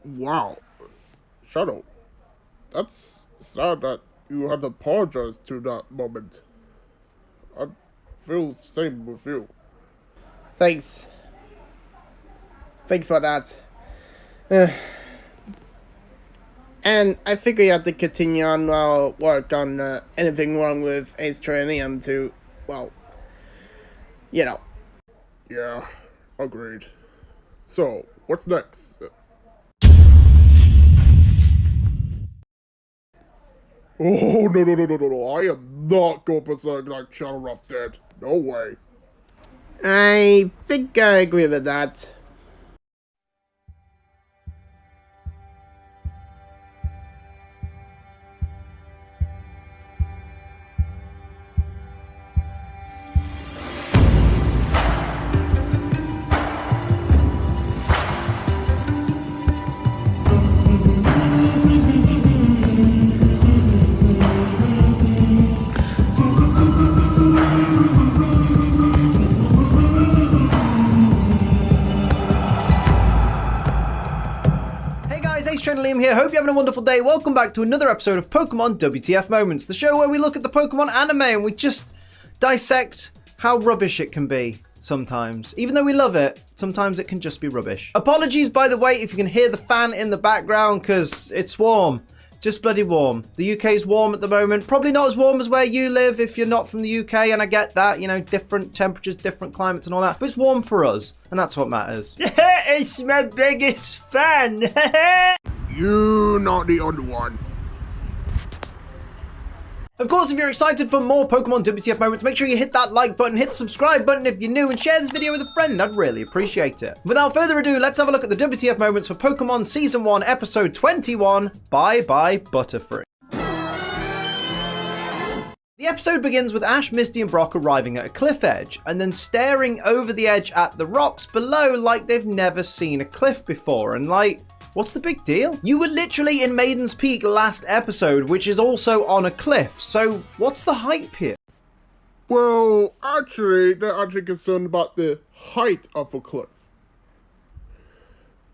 Wow, Shadow, that's sad that you had to apologize to that moment. I feel the same with you. Thanks. Thanks for that. Uh, and I think we have to continue on our work on anything wrong with Th3birdman to, well, you know. Yeah, agreed. So, what's next? Oh, no. I am not going berserk like Shadow Ruff did. No way. I think I agree with that. Liam here, hope you're having a wonderful day. Welcome back to another episode of Pokemon WTF Moments, the show where we look at the Pokemon anime and we just dissect how rubbish it can be sometimes. Even though we love it, sometimes it can just be rubbish. Apologies, by the way, if you can hear the fan in the background, because it's warm. Just bloody warm. The UK is warm at the moment. Probably not as warm as where you live if you're not from the UK, and I get that, you know, different temperatures, different climates and all that. But it's warm for us, and that's what matters. It's my biggest fan. You not the only one. Of course, if you're excited for more Pokemon WTF moments, make sure you hit that like button, hit the subscribe button if you're new, and share this video with a friend. I'd really appreciate it. Without further ado, let's have a look at the WTF moments for Pokemon Season 1, Episode 21, Bye Bye Butterfree. The episode begins with Ash, Misty, and Brock arriving at a cliff edge, and then staring over the edge at the rocks below like they've never seen a cliff before, and like, what's the big deal? You were literally in Maiden's Peak last episode, which is also on a cliff, so what's the hype here? Well, actually, they're actually concerned about the height of a cliff.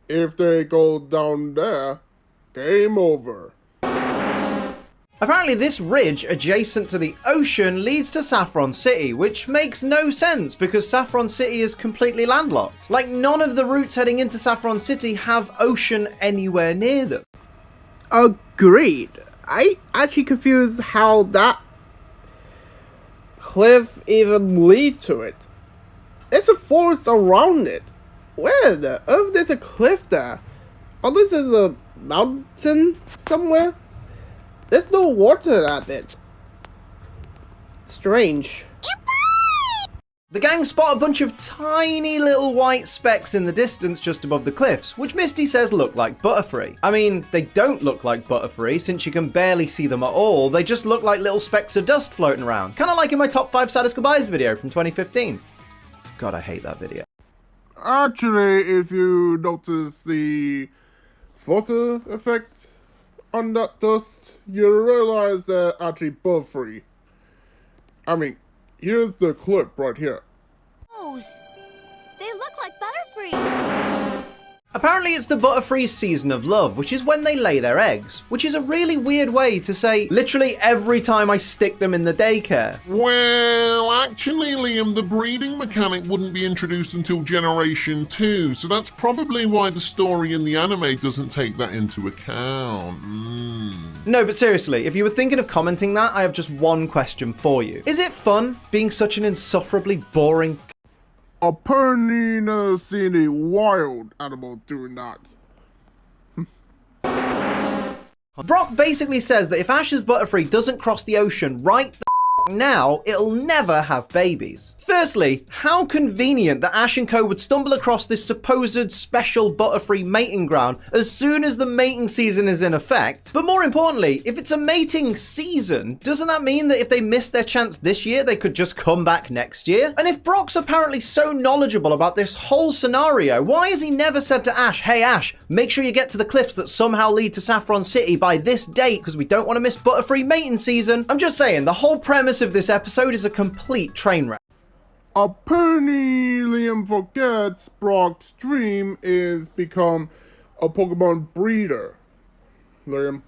If they go down there, game over. Apparently this ridge adjacent to the ocean leads to Saffron City, which makes no sense because Saffron City is completely landlocked. Like, none of the routes heading into Saffron City have ocean anywhere near them. Agreed. I actually confused how that cliff even lead to it. There's a forest around it. Where the earth there's a cliff there? Unless there's a mountain somewhere? There's no water at it. Strange. The gang spot a bunch of tiny little white specks in the distance just above the cliffs, which Misty says look like Butterfree. I mean, they don't look like Butterfree since you can barely see them at all. They just look like little specks of dust floating around. Kind of like in my top 5 saddest goodbyes video from 2015. God, I hate that video. Actually, if you notice the photo effect on that dust, you realize they're actually butterfree. I mean, here's the clip right here. They look like butterfree. Apparently it's the Butterfree's season of love, which is when they lay their eggs, which is a really weird way to say literally every time I stick them in the daycare. Well, actually, Liam, the breeding mechanic wouldn't be introduced until Generation 2, so that's probably why the story in the anime doesn't take that into account. No, but seriously, if you were thinking of commenting that, I have just one question for you. Is it fun being such an insufferably boring... Apparently never seen a wild animal doing that. Brock basically says that if Ash's Butterfree doesn't cross the ocean right the now, it'll never have babies. Firstly, how convenient that Ash and Co would stumble across this supposed special Butterfree mating ground as soon as the mating season is in effect. But more importantly, if it's a mating season, doesn't that mean that if they missed their chance this year, they could just come back next year? And if Brock's apparently so knowledgeable about this whole scenario, why has he never said to Ash, hey Ash, make sure you get to the cliffs that somehow lead to Saffron City by this date because we don't want to miss Butterfree mating season? I'm just saying, the whole premise of this episode is a complete train wreck. Apparently Liam forgets Brock's dream is become a Pokemon breeder, Liam.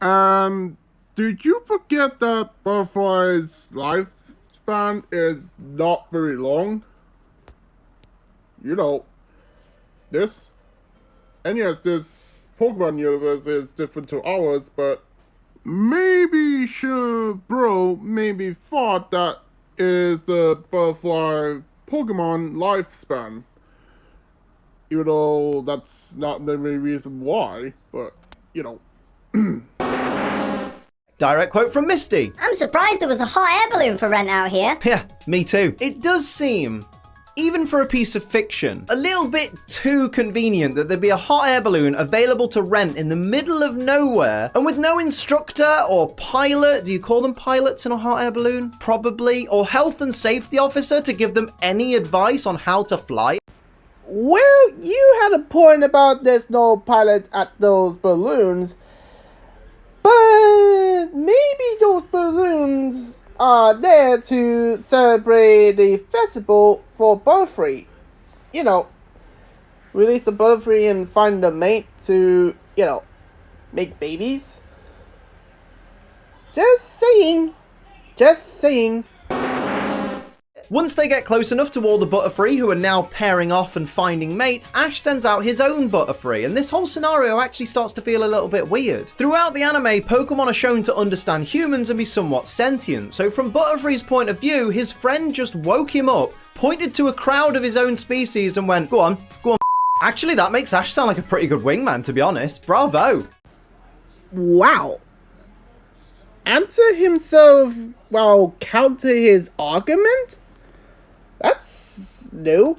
And did you forget that Butterfree's lifespan is not very long? You know, this. And yes, this Pokemon universe is different to ours, but maybe bro maybe thought that is the Butterfree Pokemon lifespan. Even though that's not the main reason why, but, you know. Direct quote from Misty. I'm surprised there was a hot air balloon for rent out here. Yeah, me too. It does seem, even for a piece of fiction, a little bit too convenient that there'd be a hot air balloon available to rent in the middle of nowhere and with no instructor or pilot, do you call them pilots in a hot air balloon? Probably. Or health and safety officer to give them any advice on how to fly. Well, you had a point about there's no pilot at those balloons, but maybe those balloons are there to celebrate the festival for Butterfree. You know, release the Butterfree and find a mate to, you know, make babies. Just saying. Just saying. Once they get close enough to all the Butterfree who are now pairing off and finding mates, Ash sends out his own Butterfree, and this whole scenario actually starts to feel a little bit weird. Throughout the anime, Pokemon are shown to understand humans and be somewhat sentient, so from Butterfree's point of view, his friend just woke him up, pointed to a crowd of his own species and went, go on. Actually, that makes Ash sound like a pretty good wingman, to be honest. Bravo. Wow. Answer himself while counter his argument? That's new.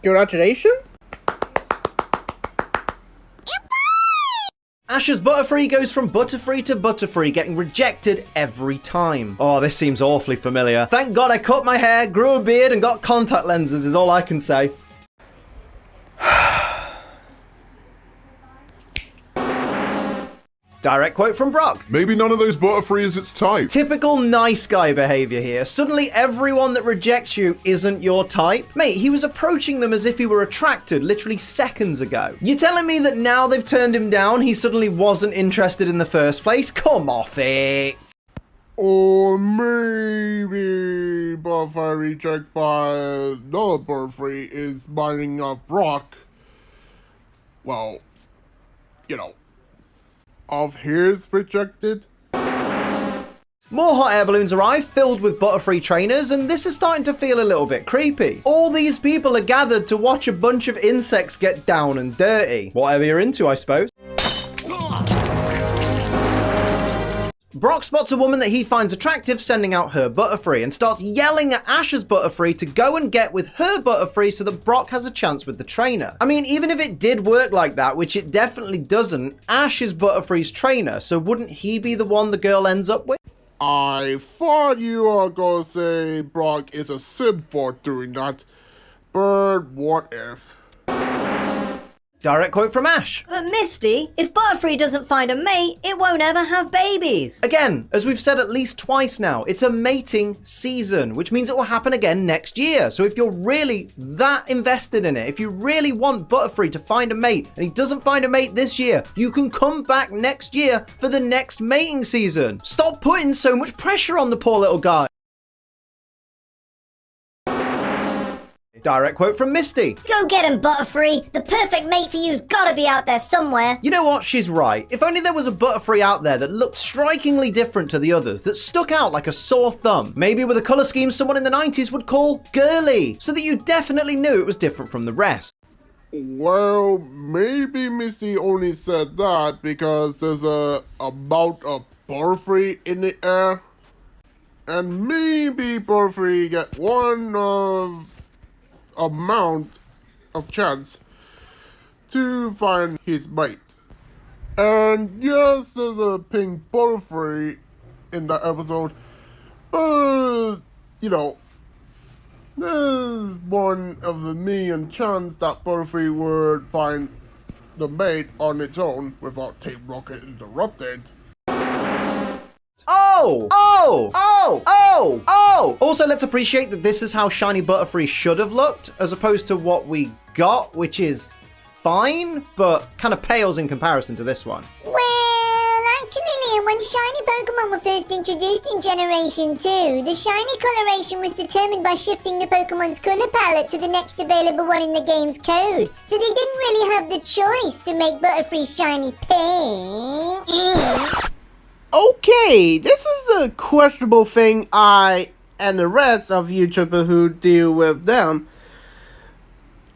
Congratulations? Ash's Butterfree goes from Butterfree to Butterfree, getting rejected every time. Oh, this seems awfully familiar. Thank God I cut my hair, grew a beard, and got contact lenses is all I can say. Direct quote from Brock. Maybe none of those Butterfree is its type. Typical nice guy behavior here. Suddenly everyone that rejects you isn't your type. Mate, he was approaching them as if he were attracted literally seconds ago. You're telling me that now they've turned him down, he suddenly wasn't interested in the first place? Come off it. Or maybe Butterfree reject by another Butterfree is minding of Brock. Well, you know, of his rejected. More hot air balloons arrive filled with Butterfree trainers, and this is starting to feel a little bit creepy. All these people are gathered to watch a bunch of insects get down and dirty. Whatever you're into, I suppose. Brock spots a woman that he finds attractive sending out her Butterfree and starts yelling at Ash's Butterfree to go and get with her Butterfree so that Brock has a chance with the trainer. I mean, even if it did work like that, which it definitely doesn't, Ash is Butterfree's trainer, so wouldn't he be the one the girl ends up with? I thought you were gonna say Brock is a simp for doing that, but what if? Direct quote from Ash. But Misty, if Butterfree doesn't find a mate, it won't ever have babies. Again, as we've said at least twice now, it's a mating season, which means it will happen again next year. So if you're really that invested in it, if you really want Butterfree to find a mate and he doesn't find a mate this year, you can come back next year for the next mating season. Stop putting so much pressure on the poor little guy. Direct quote from Misty. Go get him, Butterfree. The perfect mate for you's gotta be out there somewhere. You know what? She's right. If only there was a Butterfree out there that looked strikingly different to the others, that stuck out like a sore thumb. Maybe with a colour scheme someone in the 90s would call girly, so that you definitely knew it was different from the rest. Well, maybe Misty only said that because there's a amount of Butterfree in the air. And maybe Butterfree get one of amount of chance to find his mate. And yes, there's a pink Butterfree in that episode, but you know, there's one of a million chance that Butterfree would find the mate on its own without Team Rocket interrupted. Oh, Oh! Oh! Oh! Oh! Oh! Also, let's appreciate that this is how shiny Butterfree should have looked, as opposed to what we got, which is fine, but kind of pales in comparison to this one. Well, actually, Liam, when shiny Pokemon were first introduced in Generation 2, the shiny coloration was determined by shifting the Pokemon's color palette to the next available one in the game's code. So they didn't really have the choice to make Butterfree shiny pink. Okay, this is a questionable thing I and the rest of YouTubers who deal with them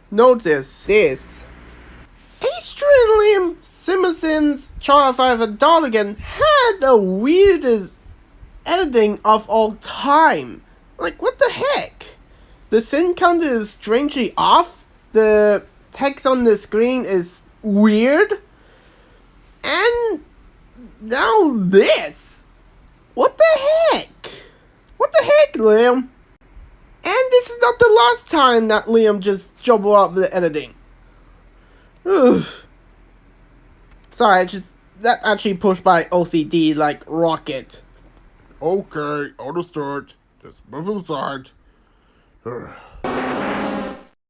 notice this. Liam Simpson's Charizard Darligan had the weirdest editing of all time. Like, what the heck? The sin counter is strangely off. The text on the screen is weird. And now this. What the heck? What the heck, Liam? And this is not the last time that Liam just jumbled up the editing. Ugh. Sorry, that actually pushed by OCD like rocket. Okay, understood. Just move aside.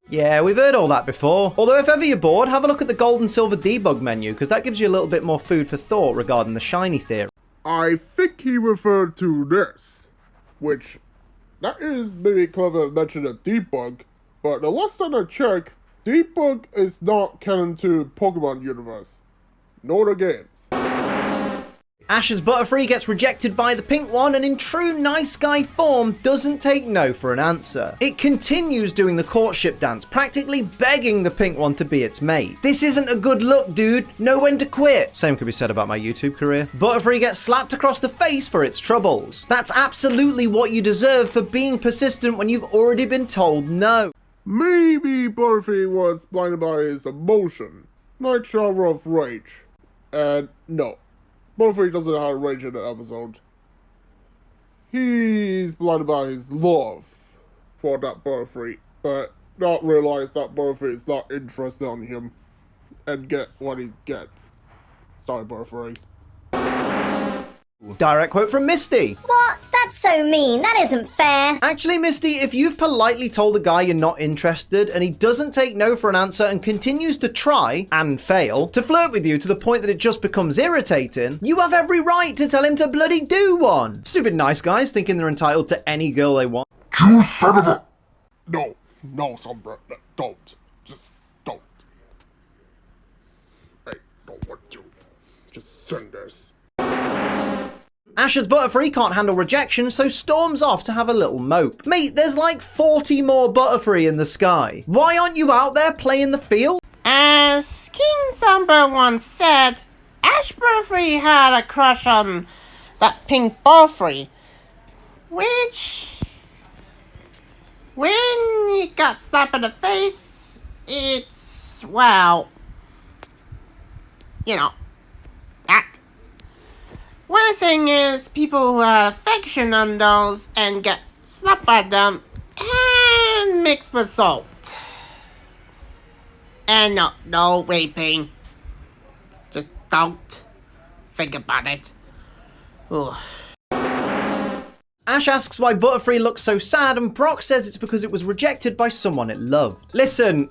Yeah, we've heard all that before. Although if ever you're bored, have a look at the gold and silver debug menu, because that gives you a little bit more food for thought regarding the shiny theory. I think he referred to this, which that is maybe clever to mention a debug, but the last time I checked, debug is not canon to Pokemon universe, nor the games. Ash's Butterfree gets rejected by the pink one and in true nice guy form doesn't take no for an answer. It continues doing the courtship dance, practically begging the pink one to be its mate. This isn't a good look, dude. Know when to quit. Same could be said about my YouTube career. Butterfree gets slapped across the face for its troubles. That's absolutely what you deserve for being persistent when you've already been told no. Maybe Butterfree was blinded by his emotion, like genre of rage. And no, Butterfree doesn't have rage in the episode. He's blinded by his love for that Butterfree, but not realize that Butterfree is not interested in him and get what he gets. Sorry, Butterfree. Direct quote from Misty. What? That's so mean. That isn't fair. Actually, Misty, if you've politely told a guy you're not interested and he doesn't take no for an answer and continues to try, and fail, to flirt with you to the point that it just becomes irritating, you have every right to tell him to bloody do one. Stupid nice guys thinking they're entitled to any girl they want. You son of a... No, Sombra, don't. Just don't. I don't want to. Just send this. Ash's Butterfree can't handle rejection, so storms off to have a little mope. Mate, there's like 40 more Butterfree in the sky. Why aren't you out there playing the field? As King Sombra once said, Ash Butterfree had a crush on that pink Butterfree, which, when he got slapped in the face, it's, well, you know, that. What I'm saying is, people who have affection on those and get slapped by them, and mixed with salt. And no raping. Just don't think about it. Ugh. Ash asks why Butterfree looks so sad, and Brock says it's because it was rejected by someone it loved. Listen,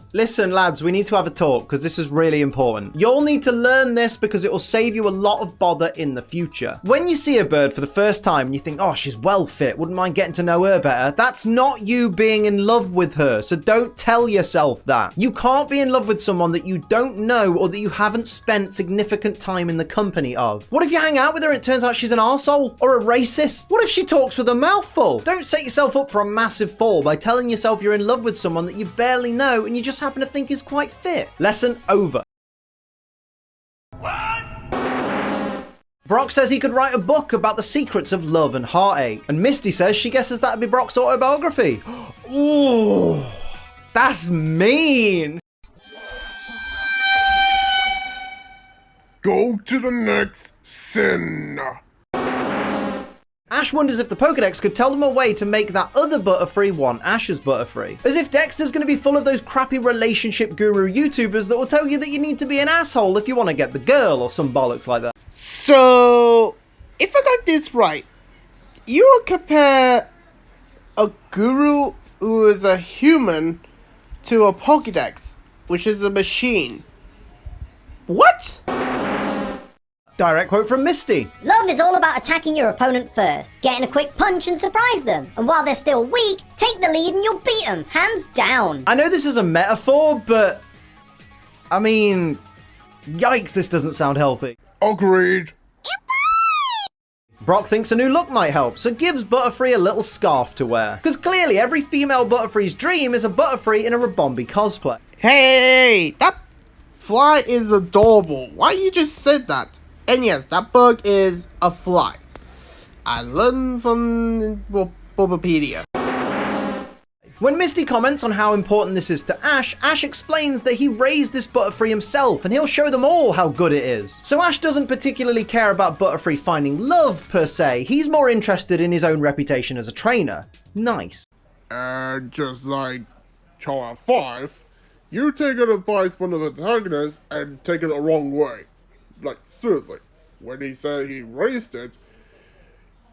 lads, we need to have a talk, because this is really important. You'll need to learn this because it will save you a lot of bother in the future. When you see a bird for the first time and you think, oh, she's well fit, wouldn't mind getting to know her better, that's not you being in love with her, so don't tell yourself that. You can't be in love with someone that you don't know or that you haven't spent significant time in the company of. What if you hang out with her and it turns out she's an arsehole or a racist? What if she talks with a mouthful? Don't set yourself up for a massive fall by telling yourself you're in love with someone that you barely know and you just happen to think is quite fit. Lesson over. What? Brock says he could write a book about the secrets of love and heartache. And Misty says she guesses that'd be Brock's autobiography. Ooh, that's mean. Go to the next sin. Ash wonders if the Pokedex could tell them a way to make that other Butterfree want Ash's Butterfree. As if Dexter's going to be full of those crappy relationship guru YouTubers that will tell you that you need to be an asshole if you want to get the girl or some bollocks like that. So, if I got this right, You compare a guru who is a human to a Pokédex, which is a machine. What? Direct quote from Misty. Love is all about attacking your opponent first, getting a quick punch and surprise them. And while they're still weak, take the lead and you'll beat them, hands down. I know this is a metaphor, but I mean, yikes, this doesn't sound healthy. Agreed. Brock thinks a new look might help, so gives Butterfree a little scarf to wear. Because clearly every female Butterfree's dream is a Butterfree in a Rabombi cosplay. Hey, that fly is adorable. Why you just said that? And yes, that bug is a fly. I learned from Bulbapedia. When Misty comments on how important this is to Ash, Ash explains that he raised this Butterfree himself and he'll show them all how good it is. So Ash doesn't particularly care about Butterfree finding love per se, he's more interested in his own reputation as a trainer. Nice. And just like Child 5, you take advice from the antagonist and take it the wrong way. Like, seriously, when he said he raised it,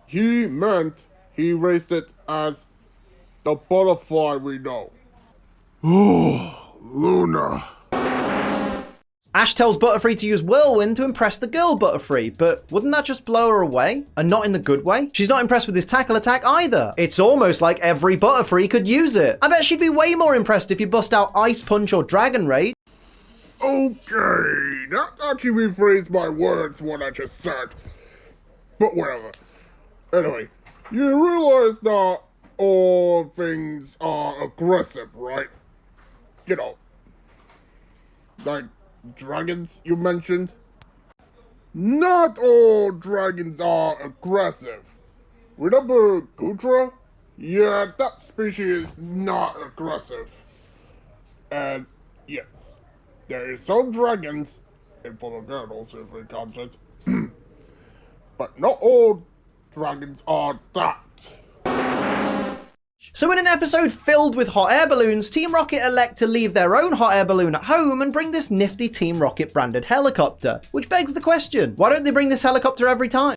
he meant he raised it as the butterfly we know. Oh, Luna. Ash tells Butterfree to use Whirlwind to impress the girl Butterfree, but wouldn't that just blow her away? And not in the good way? She's not impressed with his tackle attack either. It's almost like every Butterfree could use it. I bet she'd be way more impressed if you bust out Ice Punch or Dragon Rage. Okay, that actually rephrased my words what I just said. But whatever. Anyway, you realize that all things are aggressive, right? You know, like dragons you mentioned. Not all dragons are aggressive. Remember Gudra? Yeah, that species is not aggressive. And yes, there is some dragons, and for the girls if we content, but not all dragons are that. So in an episode filled with hot air balloons, Team Rocket elect to leave their own hot air balloon at home and bring this nifty Team Rocket branded helicopter. Which begs the question, why don't they bring this helicopter every time?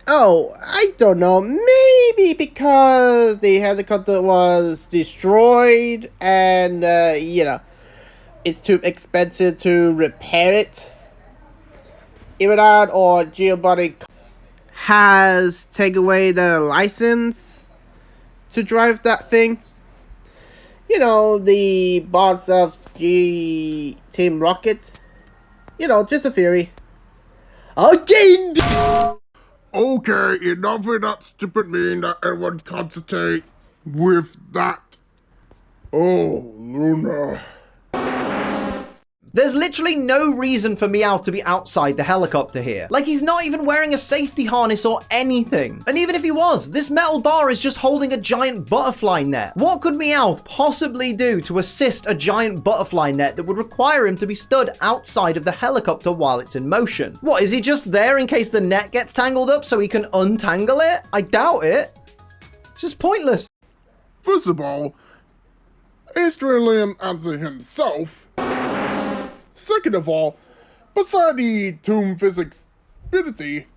Oh, I don't know. Maybe because the helicopter was destroyed and, you know, it's too expensive to repair it. Either that or Geobody has taken away the license to drive that thing. You know, the boss of Team Rocket. You know, just a theory. Again! Okay, enough of that stupid meme that everyone concentrate with that. Oh, Luna. There's literally no reason for Meowth to be outside the helicopter here. Like, he's not even wearing a safety harness or anything. And even if he was, this metal bar is just holding a giant butterfly net. What could Meowth possibly do to assist a giant butterfly net that would require him to be stood outside of the helicopter while it's in motion? What, is he just there in case the net gets tangled up so he can untangle it? I doubt it. It's just pointless. First of all, Liam answered himself. Second of all, beside the tomb physics ability,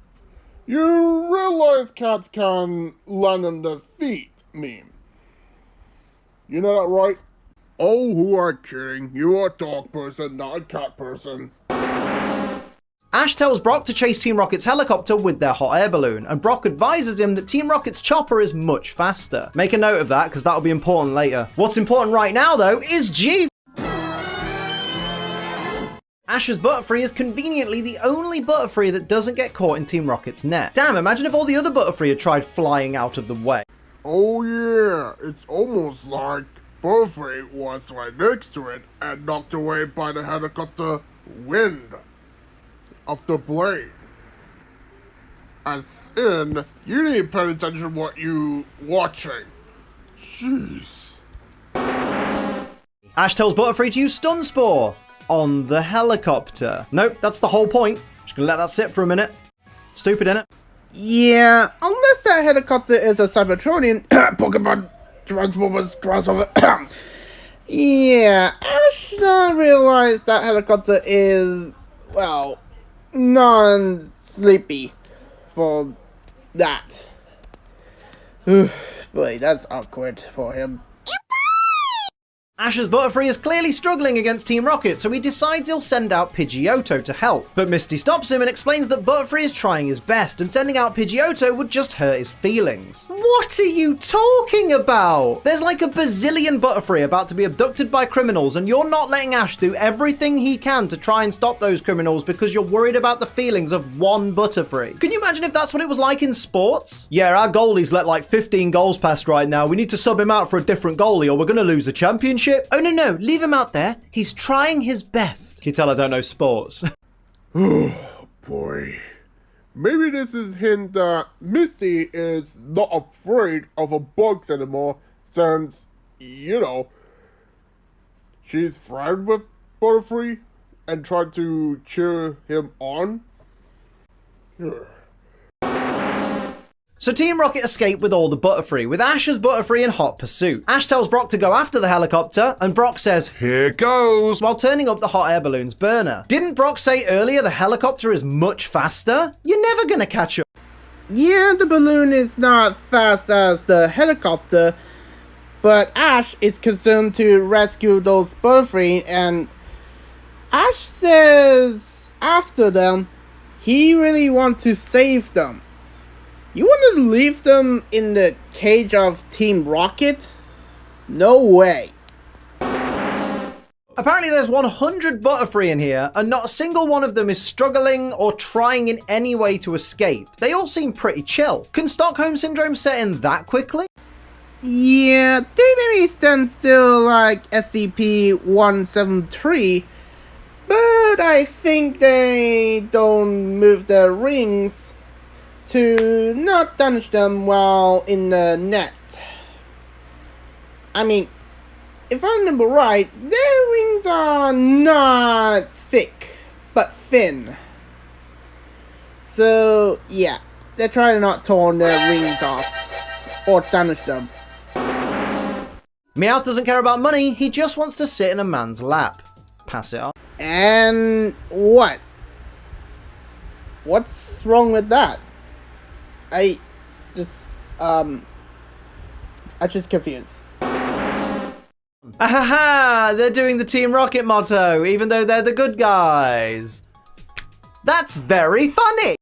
you realize cats can land on their feet meme. You know that, right? Oh, who are kidding? You are a dog person, not a cat person. Ash tells Brock to chase Team Rocket's helicopter with their hot air balloon, and Brock advises him that Team Rocket's chopper is much faster. Make a note of that, because that'll be important later. What's important right now, though, is G. Ash's Butterfree is conveniently the only Butterfree that doesn't get caught in Team Rocket's net. Damn, imagine if all the other Butterfree had tried flying out of the way. Oh yeah, it's almost like Butterfree was right next to it and knocked away by the helicopter wind of the blade. As in, you need to pay attention to what you watching. Jeez. Ash tells Butterfree to use Stun Spore on the helicopter. Nope, that's the whole point. Just gonna let that sit for a minute. Stupid, innit? Yeah, unless that helicopter is a Cybertronian Pokemon Transformers crossover. Yeah, Ash not realized that helicopter is, well, non-sleepy for that. Boy, that's awkward for him. Ash's Butterfree is clearly struggling against Team Rocket, so he decides he'll send out Pidgeotto to help. But Misty stops him and explains that Butterfree is trying his best, and sending out Pidgeotto would just hurt his feelings. What are you talking about? There's like a bazillion Butterfree about to be abducted by criminals, and you're not letting Ash do everything he can to try and stop those criminals because you're worried about the feelings of one Butterfree. Can you imagine if that's what it was like in sports? Yeah, our goalie's let like 15 goals past right now. We need to sub him out for a different goalie or we're gonna lose the championship. Oh, no, leave him out there. He's trying his best. Can you tell I don't know sports? Oh, boy. Maybe this is hint that Misty is not afraid of her bugs anymore since, you know, she's friends with Butterfree and tried to cheer him on. So Team Rocket escape with all the Butterfree, with Ash as Butterfree in hot pursuit. Ash tells Brock to go after the helicopter, and Brock says, Here goes! while turning up the hot air balloon's burner. Didn't Brock say earlier the helicopter is much faster? You're never gonna catch up. Yeah, the balloon is not fast as the helicopter, but Ash is concerned to rescue those Butterfree, and Ash says after them, he really wants to save them. You want to leave them in the cage of Team Rocket? No way. Apparently there's 100 Butterfree in here, and not a single one of them is struggling or trying in any way to escape. They all seem pretty chill. Can Stockholm Syndrome set in that quickly? Yeah, they maybe stand still like SCP-173, but I think they don't move their rings to not damage them while in the net. I mean, if I remember right, their rings are not thick, but thin. So, yeah, they're trying to not torn their rings off or damage them. Meowth doesn't care about money, he just wants to sit in a man's lap. Pass it on. And what? What's wrong with that? I'm just confused. Ahaha! They're doing the Team Rocket motto, even though they're the good guys. That's very funny!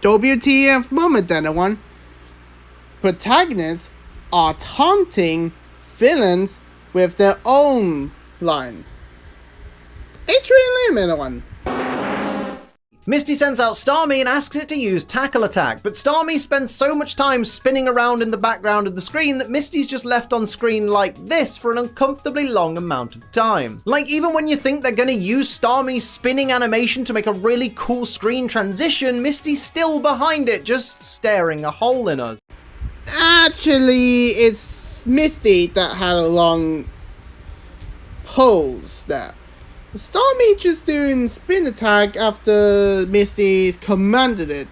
WTF moment, everyone. Protagonists are taunting villains with their own line. It's really lame, everyone. Misty sends out Starmie and asks it to use Tackle Attack, but Starmie spends so much time spinning around in the background of the screen that Misty's just left on screen like this for an uncomfortably long amount of time. Like, even when you think they're gonna use Starmie's spinning animation to make a really cool screen transition, Misty's still behind it, just staring a hole in us. Actually, it's Misty that had a long pose there. Starmie just doing spin attack after Misty's commanded it.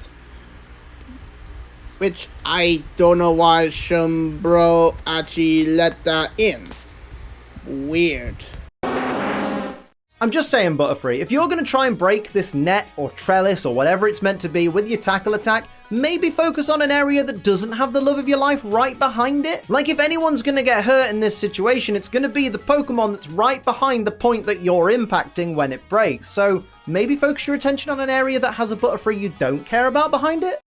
Which I don't know why Shumbro actually let that in. Weird. I'm just saying, Butterfree, if you're going to try and break this net or trellis or whatever it's meant to be with your Tackle Attack, maybe focus on an area that doesn't have the love of your life right behind it. Like, if anyone's going to get hurt in this situation, it's going to be the Pokemon that's right behind the point that you're impacting when it breaks. So maybe focus your attention on an area that has a Butterfree you don't care about behind it.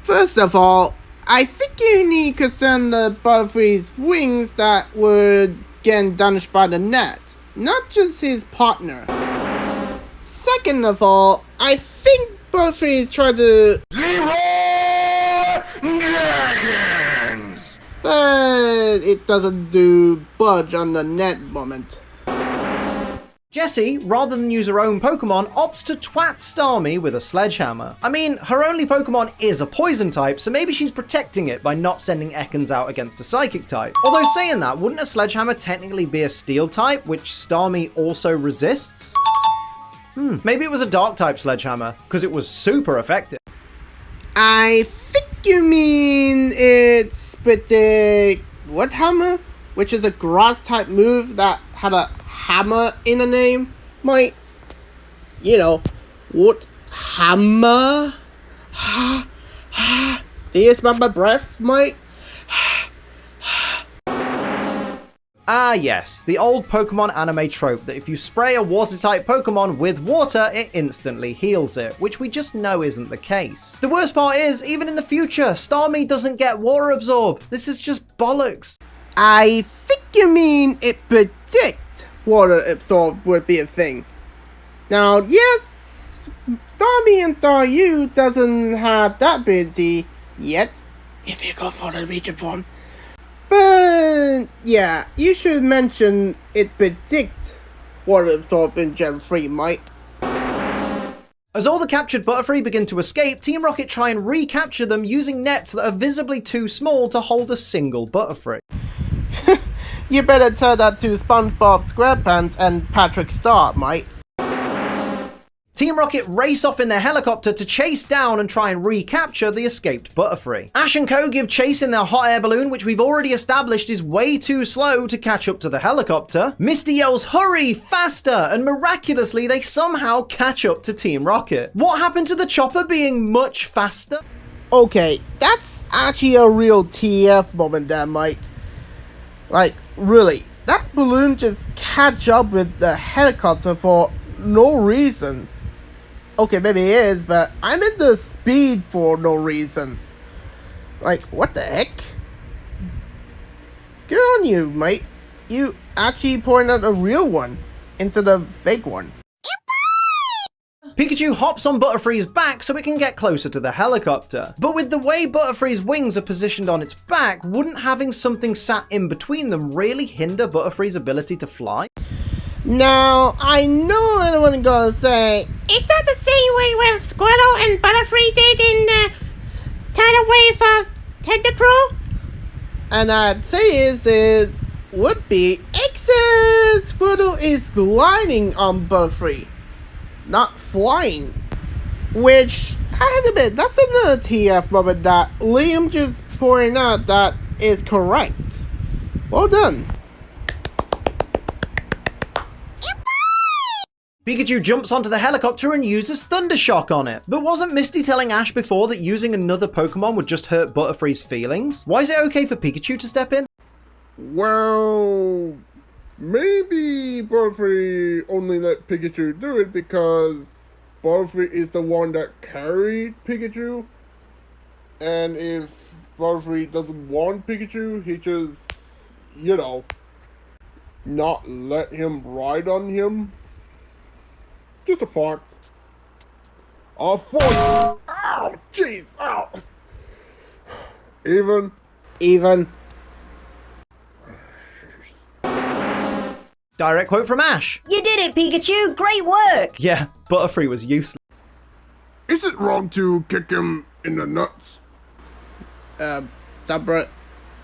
First of all, I think you need to concern the Butterfree's wings that were getting damaged by the net, not just his partner. Second of all, I think Butterfree is trying to but it doesn't do budge on the net moment. Jessie, rather than use her own Pokemon, opts to twat Starmie with a sledgehammer. I mean, her only Pokemon is a poison type, so maybe she's protecting it by not sending Ekans out against a psychic type. Although saying that, wouldn't a sledgehammer technically be a steel type, which Starmie also resists? Maybe it was a dark type sledgehammer, because it was super effective. I think you mean it's pretty Wood Hammer, which is a grass type move that had a hammer in the name. Might, you know, Wood Hammer. Do you smell my breath, mate? Ah yes, the old Pokemon anime trope that if you spray a water-type Pokemon with water, it instantly heals it, which we just know isn't the case. The worst part is, even in the future, Starmie doesn't get water absorb. This is just bollocks. I think you mean it predict water absorb would be a thing. Now, yes, Starmie and Staryu doesn't have that ability yet, if you go for the region form. But yeah, you should mention it predict water absorb in Gen 3, Mike. As all the captured Butterfree begin to escape, Team Rocket try and recapture them using nets that are visibly too small to hold a single Butterfree. You better tell that to SpongeBob SquarePants and Patrick Star, Mike. Team Rocket race off in their helicopter to chase down and try and recapture the escaped Butterfree. Ash and Co give chase in their hot air balloon, which we've already established is way too slow to catch up to the helicopter. Misty yells, "Hurry, faster!" and miraculously they somehow catch up to Team Rocket. What happened to the chopper being much faster? Okay, that's actually a real TF moment there, Mike. Like, really, that balloon just catch up with the helicopter for no reason. Okay, maybe it is, but I meant the speed for no reason. Like, what the heck? Good on you, mate. You actually pointed out a real one instead of fake one. Pikachu hops on Butterfree's back so it can get closer to the helicopter. But with the way Butterfree's wings are positioned on its back, wouldn't having something sat in between them really hinder Butterfree's ability to fly? Now, I know anyone gonna say, is that the same way with Squirtle and Butterfree did in the tidal wave of Tentacruel? and I'd say would be, except Squirtle is gliding on Butterfree, not flying. Which, I have to admit, that's another TF moment that Liam just pointed out that is correct. Well done. Pikachu jumps onto the helicopter and uses Thunder Shock on it. But wasn't Misty telling Ash before that using another Pokemon would just hurt Butterfree's feelings? Why is it okay for Pikachu to step in? Well, maybe Butterfree only let Pikachu do it because Butterfree is the one that carried Pikachu. And if Butterfree doesn't want Pikachu, he just, not let him ride on him. Just a thought. Oh, fuck! Ow! Jeez! Ow! Even. Direct quote from Ash. You did it, Pikachu! Great work! Yeah, Butterfree was useless. Is it wrong to kick him in the nuts? Sabra,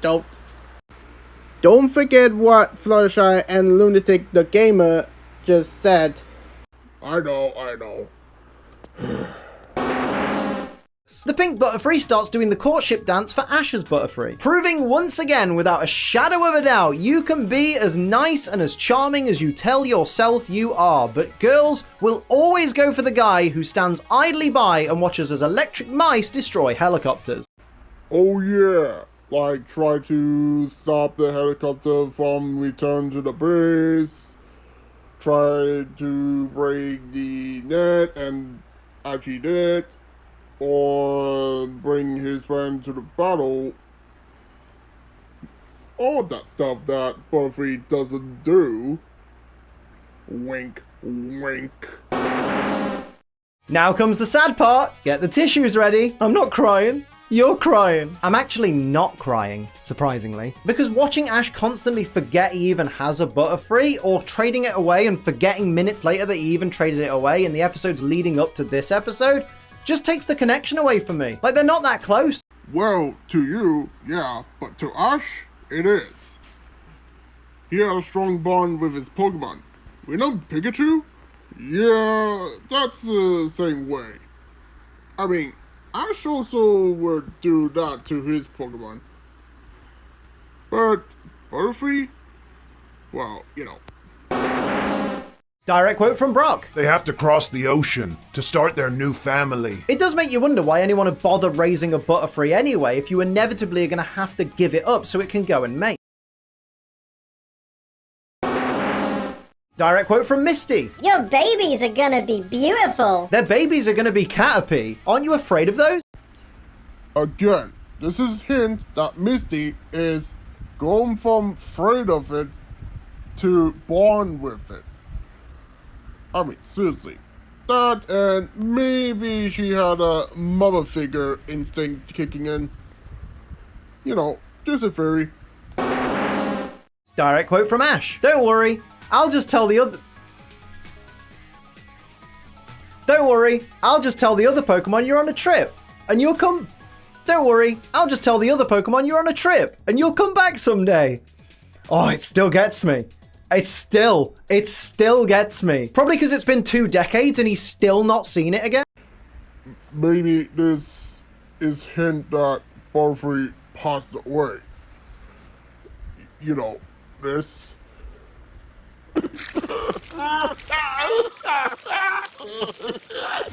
don't forget what Fluttershy and Lunatic the Gamer just said. I know. The pink Butterfree starts doing the courtship dance for Ash's Butterfree, proving once again without a shadow of a doubt you can be as nice and as charming as you tell yourself you are, but girls will always go for the guy who stands idly by and watches as electric mice destroy helicopters. Oh yeah, like try to stop the helicopter from return to the base, try to break the net and actually did it, or bring his friend to the battle. All that stuff that Butterfree doesn't do. Wink, wink. Now comes the sad part. Get the tissues ready. I'm not crying. You're crying. I'm actually not crying, surprisingly, because watching Ash constantly forget he even has a Butterfree, or trading it away and forgetting minutes later that he even traded it away in the episodes leading up to this episode, just takes the connection away from me. Like, they're not that close. Well, to you, yeah, but to Ash, it is. He has a strong bond with his Pokemon. We know Pikachu? Yeah, that's the same way. I mean, Ash also would do that to his Pokemon. But Butterfree? Well, Direct quote from Brock. They have to cross the ocean to start their new family. It does make you wonder why anyone would bother raising a Butterfree anyway if you inevitably are going to have to give it up so it can go and mate. Direct quote from Misty. Your babies are gonna be beautiful. Their babies are going to be Caterpie. Aren't you afraid of those? Again, this is a hint that Misty is going from afraid of it to born with it. I mean, seriously. That and maybe she had a mother figure instinct kicking in. You know, just a theory. Direct quote from Ash. Don't worry, I'll just tell the other... Don't worry, I'll just tell the other Pokemon you're on a trip. And you'll come... Don't worry, I'll just tell the other Pokemon you're on a trip. And you'll come back someday. Oh, it still gets me. It still gets me. Probably because it's been 2 decades and he's still not seen it again. Maybe this is hint that Butterfree passed away. You know, this.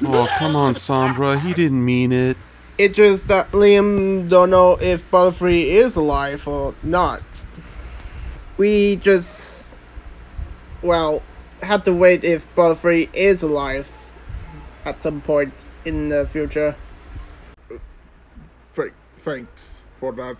Oh, come on, Sombra. He didn't mean it. It's just that Liam don't know if Butterfree is alive or not. We just, well, have to wait if Butterfree is alive at some point in the future. Thanks for that.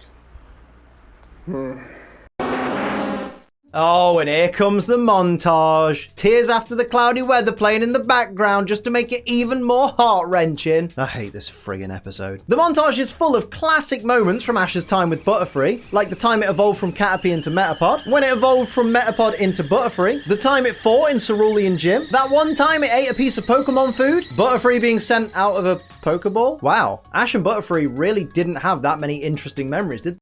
Oh, and here comes the montage. Tears after the cloudy weather playing in the background just to make it even more heart-wrenching. I hate this friggin' episode. The montage is full of classic moments from Ash's time with Butterfree, like the time it evolved from Caterpie into Metapod, when it evolved from Metapod into Butterfree, the time it fought in Cerulean Gym, that one time it ate a piece of Pokemon food, Butterfree being sent out of a Pokeball. Wow, Ash and Butterfree really didn't have that many interesting memories, did they?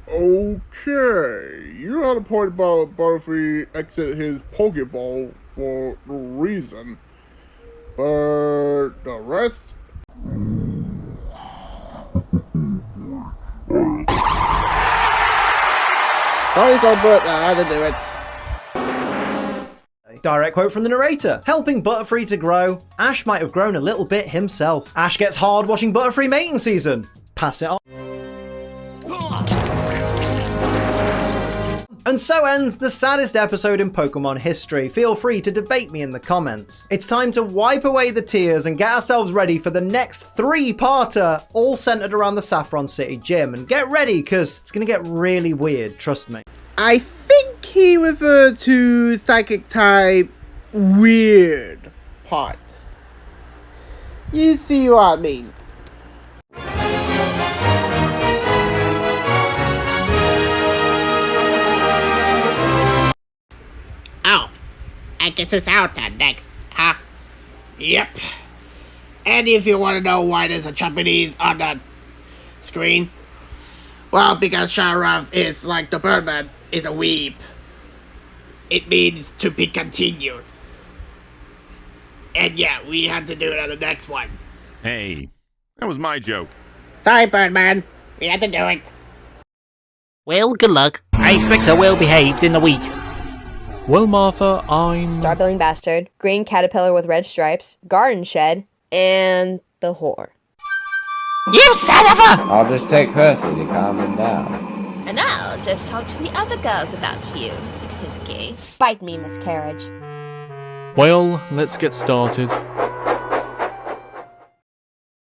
Okay, you had a point about Butterfree exit his Pokeball for a reason, but the rest? Sorry, Sombra, I had to do it. Direct quote from the narrator. Helping Butterfree to grow, Ash might have grown a little bit himself. Ash gets hard watching Butterfree mating season. Pass it on. And so ends the saddest episode in Pokemon history. Feel free to debate me in the comments. It's time to wipe away the tears and get ourselves ready for the next 3-parter, all centered around the Saffron City Gym. And get ready, because it's going to get really weird, trust me. I think he referred to Psychic type weird part. You see what I mean? Oh, I guess it's our turn next, huh? Yep. And if you want to know why there's a Japanese on the screen, well, because Sharath is like the Birdman is a weeb. It means to be continued. And yeah, we had to do it on the next one. Hey, that was my joke. Sorry, Birdman. We had to do it. Well, good luck. I expect her well behaved in a week. Well, Martha, I'm... Star-billing bastard, green caterpillar with red stripes, garden shed, and the whore. You son of a... I'll just take Percy to calm him down. And I'll just talk to the other girls about you. Okay. Bite me, miscarriage. Well, let's get started.